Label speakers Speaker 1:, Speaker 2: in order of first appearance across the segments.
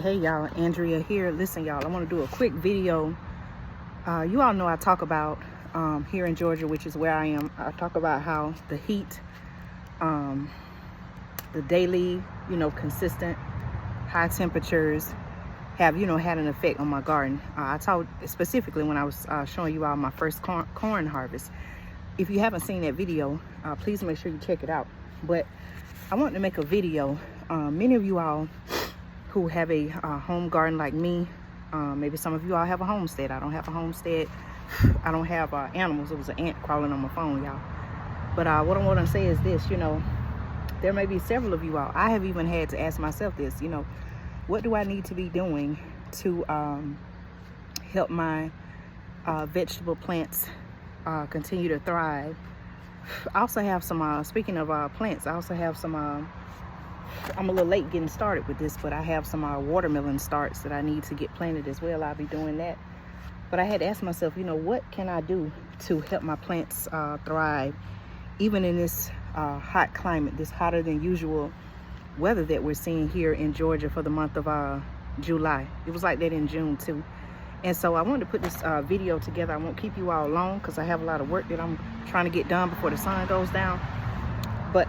Speaker 1: Hey y'all, Andrea here. Listen y'all, I want to do a quick video. You all know I talk about here in Georgia, which is where I am, I talk about how the heat, the daily, consistent high temperatures have, had an effect on my garden. I talked specifically when I was showing you all my first corn harvest. If you haven't seen that video, please make sure you check it out. But I want to make a video. Many of you all who have a home garden like me, maybe some of you all have a homestead. I don't have a homestead. I don't have animals. It was an ant crawling on my phone, y'all. But what I want to say is this, there may be several of you all. I have even had to ask myself this, what do I need to be doing to help my vegetable plants continue to thrive? I also have some, speaking of plants, I also have some, I'm a little late getting started with this, but I have some watermelon starts that I need to get planted as well. I'll be doing that. But I had to ask myself, what can I do to help my plants thrive, even in this hot climate, this hotter than usual weather that we're seeing here in Georgia for the month of July. It was like that in June too. And so I wanted to put this video together. I won't keep you all long because I have a lot of work that I'm trying to get done before the sun goes down. But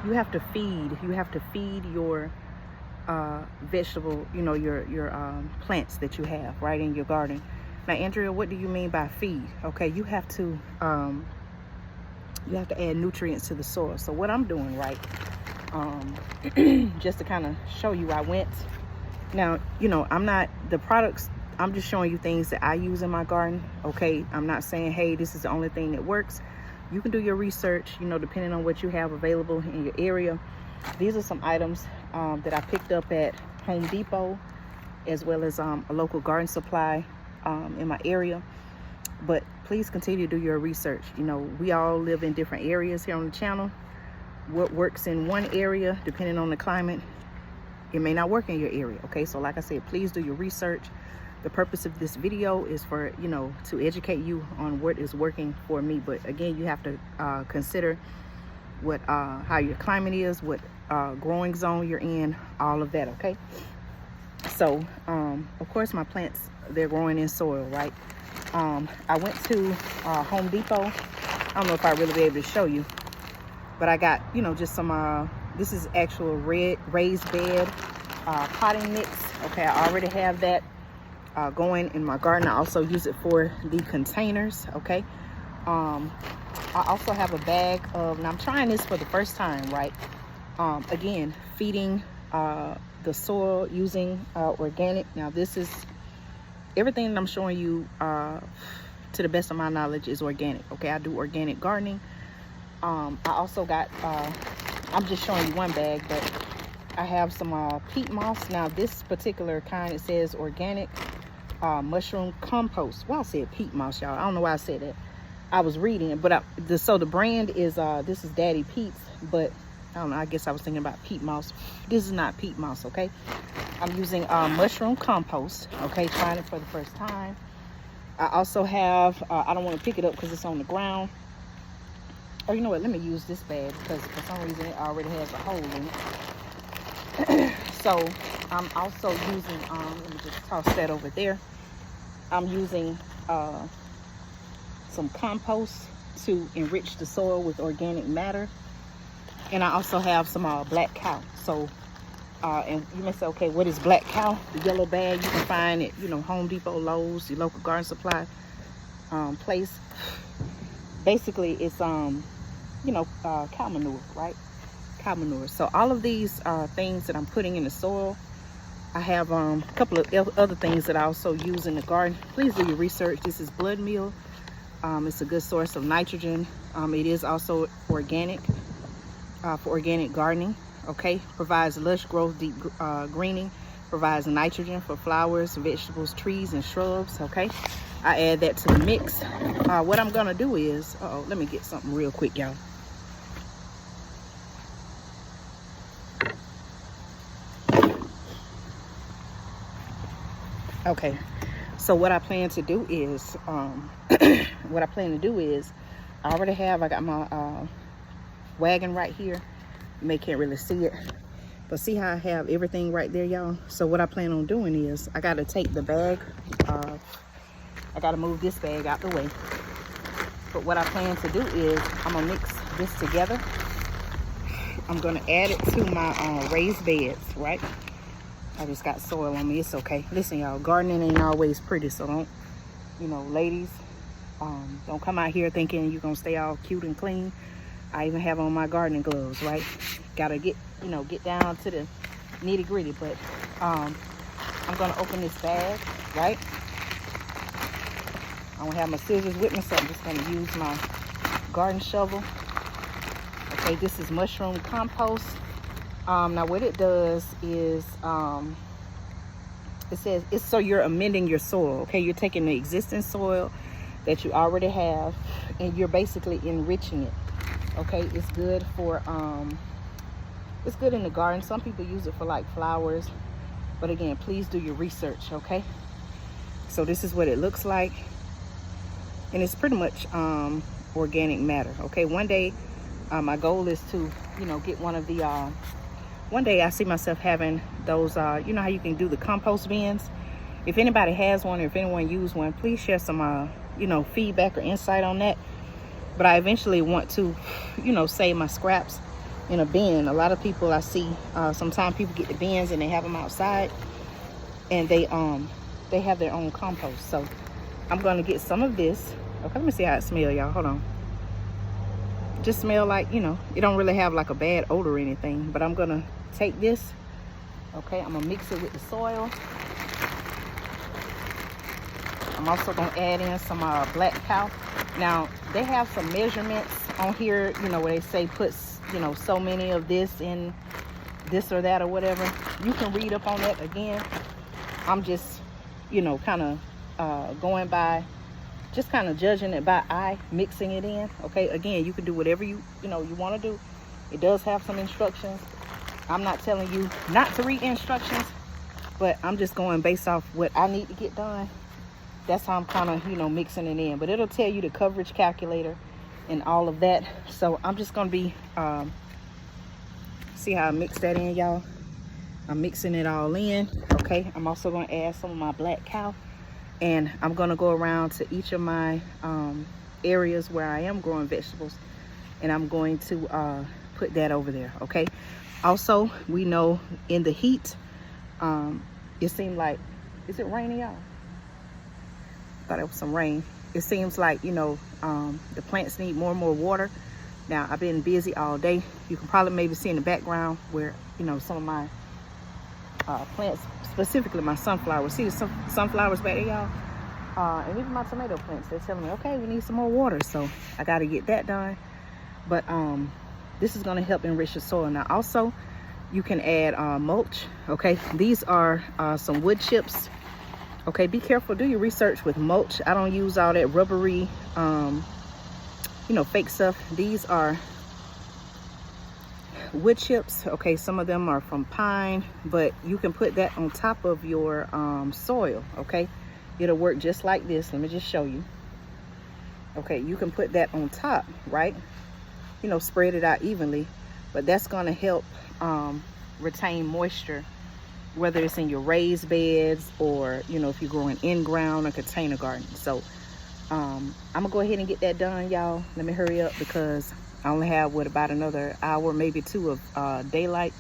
Speaker 1: you have to feed your vegetable, your plants that you have right in your garden. Now, Andrea, what do you mean by feed? Okay, you have to add nutrients to the soil. So what I'm doing, right, just to kind of show you, I went. Now, I'm not the products. I'm just showing you things that I use in my garden. Okay, I'm not saying, hey, this is the only thing that works. You can do your research, depending on what you have available in your area. These are some items that I picked up at Home Depot, as well as a local garden supply in my area. But please continue to do your research. We all live in different areas here on the channel. What works in one area, depending on the climate, it may not work in your area. Okay, so like I said, please do your research. The purpose of this video is for, to educate you on what is working for me. But again, you have to consider what how your climate is, what growing zone you're in, all of that, okay? So, of course, my plants, they're growing in soil, right? I went to Home Depot. I don't know if I'll really be able to show you, but I got, just some, this is actual raised bed potting mix. Okay, I already have that going in my garden. I also use it for the containers. Okay, I also have a bag of, and I'm trying this for the first time, right? Again, feeding the soil using organic. Now this is everything that I'm showing you, to the best of my knowledge, is organic. Okay, I do organic gardening. I also got I'm just showing you one bag, but I have some peat moss. Now this particular kind, it says organic mushroom compost. Well, I said peat moss, y'all. I don't know why I said that. I was reading it, but so the brand is this is Daddy Pete's, but I don't know, I guess I was thinking about peat moss. This is not peat moss. Okay, I'm using mushroom compost. Okay, trying it for the first time. I also have I don't want to pick it up because it's on the ground. Oh, you know what, let me use this bag because for some reason it already has a hole in it. So I'm also using let me just toss that over there. I'm using some compost to enrich the soil with organic matter, and I also have some black cow. So and you may say, okay, what is black cow? The yellow bag, you can find it, Home Depot, Lowe's, your local garden supply place. Basically it's cow manure, right? Cow manure. So all of these things that I'm putting in the soil, I have a couple of other things that I also use in the garden. Please do your research. This is blood meal. It's a good source of nitrogen. It is also organic for organic gardening. Okay, provides lush growth, deep greening, provides nitrogen for flowers, vegetables, trees, and shrubs. Okay, I add that to the mix. What I'm gonna do is, let me get something real quick, y'all. Okay, so what I plan to do is, I already have, I got my wagon right here. You may can't really see it, But see how I have everything right there, y'all? So what I plan on doing is I got to take the bag. I got to move this bag out the way. But what I plan to do is I'm going to mix this together. I'm going to add it to my raised beds, right? I just got soil on me. It's okay. Listen, y'all, gardening ain't always pretty. So don't, you know, ladies, don't come out here thinking you're going to stay all cute and clean. I even have on my gardening gloves, right? Got to get, you know, get down to the nitty gritty. But I'm going to open this bag, right? I don't have my scissors with me, so I'm just going to use my garden shovel. Okay, this is mushroom compost. Now what it does is, it says it's so you're amending your soil. Okay, you're taking the existing soil that you already have and you're basically enriching it. Okay, it's good for, it's good in the garden. Some people use it for like flowers, but again, please do your research. Okay, so this is what it looks like. And it's pretty much organic matter. Okay, one day my goal is to, you know, get one of the one day I see myself having those you know how you can do the compost bins. If anybody has one or if anyone used one, please share some you know, feedback or insight on that. But I eventually want to, you know, save my scraps in a bin. A lot of people I see, sometimes people get the bins and they have them outside and they have their own compost. So I'm gonna get some of this. Okay, let me see how it smells, y'all. Hold on. Just smell like, you know, it don't really have like a bad odor or anything. But I'm gonna take this. Okay, I'm gonna mix it with the soil. I'm also gonna add in some black cow. Now they have some measurements on here, you know, where they say put, you know, so many of this in this or that or whatever. You can read up on that. Again, I'm just, you know, kind of going by, just kind of judging it by eye, mixing it in. Okay, again, you can do whatever you know you want to do. It does have some instructions. I'm not telling you not to read instructions, but I'm just going based off what I need to get done. That's how I'm kind of, you know, mixing it in. But it'll tell you the coverage calculator and all of that. So I'm just gonna be see how I mix that in, y'all. I'm mixing it all in. Okay, I'm also gonna add some of my black cow. And I'm gonna go around to each of my areas where I am growing vegetables, and I'm going to put that over there. Okay, also we know in the heat, it seemed like, is it raining, y'all? Thought it was some rain. It seems like, you know, the plants need more and more water. Now I've been busy all day. You can probably maybe see in the background where, you know, some of my plants, specifically my sunflowers. See the sunflowers back there, y'all? And even my tomato plants, they're telling me, okay, we need some more water. So I got to get that done. But this is going to help enrich the soil. Now also, you can add mulch. Okay, these are some wood chips. Okay, be careful. Do your research with mulch. I don't use all that rubbery, you know, fake stuff. These are wood chips. Okay, some of them are from pine, but you can put that on top of your soil. Okay, it'll work just like this. Let me just show you. Okay, you can put that on top, right? You know, spread it out evenly, but that's going to help retain moisture, whether it's in your raised beds or, you know, if you're growing in ground or container garden. So I'm gonna go ahead and get that done, y'all. Let me hurry up because I only have, what, about another hour, maybe two of daylight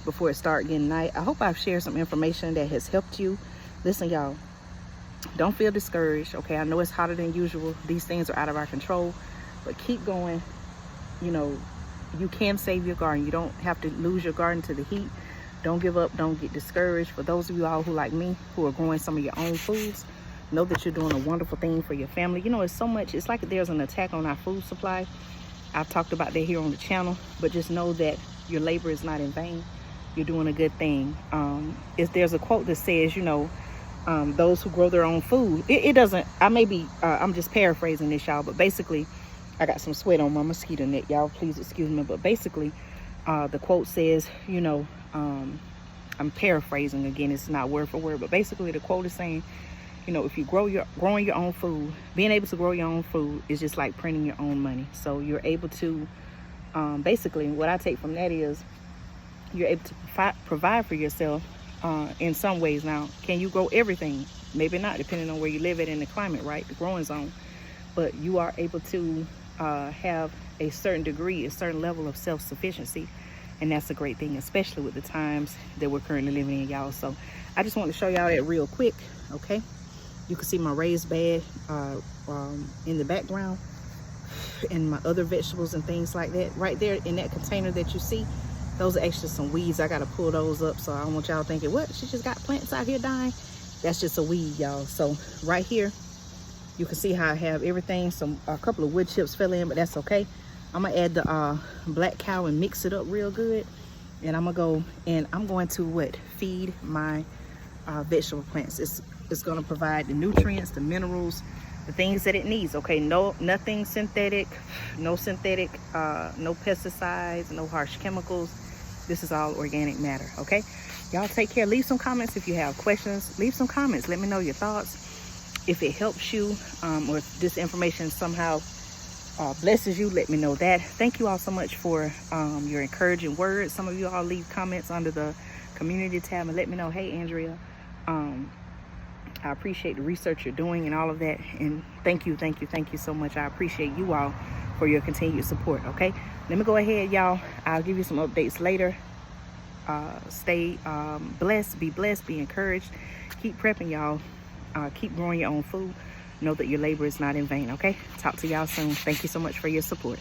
Speaker 1: before it starts getting night. I hope I've shared some information that has helped you. Listen, y'all, don't feel discouraged. Okay, I know it's hotter than usual. These things are out of our control, but keep going. You know, you can save your garden. You don't have to lose your garden to the heat. Don't give up. Don't get discouraged. For those of you all who, like me, who are growing some of your own foods, know that you're doing a wonderful thing for your family. You know, it's so much, it's like there's an attack on our food supply. I've talked about that here on the channel, but just know that your labor is not in vain. You're doing a good thing. There's a quote that says, you know, those who grow their own food, it doesn't, I'm just paraphrasing this, y'all, but basically, I got some sweat on my mosquito net, y'all, please excuse me, but basically, the quote says, you know, I'm paraphrasing again, it's not word for word, but basically the quote is saying, you know, if you growing your own food, being able to grow your own food is just like printing your own money. So you're able to, basically what I take from that is, you're able to provide for yourself in some ways. Now, can you grow everything? Maybe not, depending on where you live at in the climate, right? The growing zone. But you are able to have a certain degree, a certain level of self-sufficiency. And that's a great thing, especially with the times that we're currently living in, y'all. So I just want to show y'all that real quick, okay? You can see my raised bed in the background, and my other vegetables and things like that. Right there in that container that you see, those are actually some weeds. I gotta pull those up, so I don't want y'all thinking, what, she just got plants out here dying? That's just a weed, y'all. So right here, you can see how I have everything. A couple of wood chips fell in, but that's okay. I'm gonna add the black cow and mix it up real good. And I'm gonna go and I'm going to feed my vegetable plants. It's gonna provide the nutrients, the minerals, the things that it needs, okay? Nothing synthetic, no pesticides, no harsh chemicals. This is all organic matter, okay? Y'all take care. Leave some comments if you have questions. Leave some comments. Let me know your thoughts. If it helps you, or if this information somehow blesses you, let me know that. Thank you all so much for your encouraging words. Some of you all leave comments under the community tab and let me know, hey, Andrea, I appreciate the research you're doing and all of that. And thank you so much. I appreciate you all for your continued support, okay? Let me go ahead, y'all. I'll give you some updates later. Stay blessed, be encouraged. Keep prepping, y'all. Keep growing your own food. Know that your labor is not in vain, okay? Talk to y'all soon. Thank you so much for your support.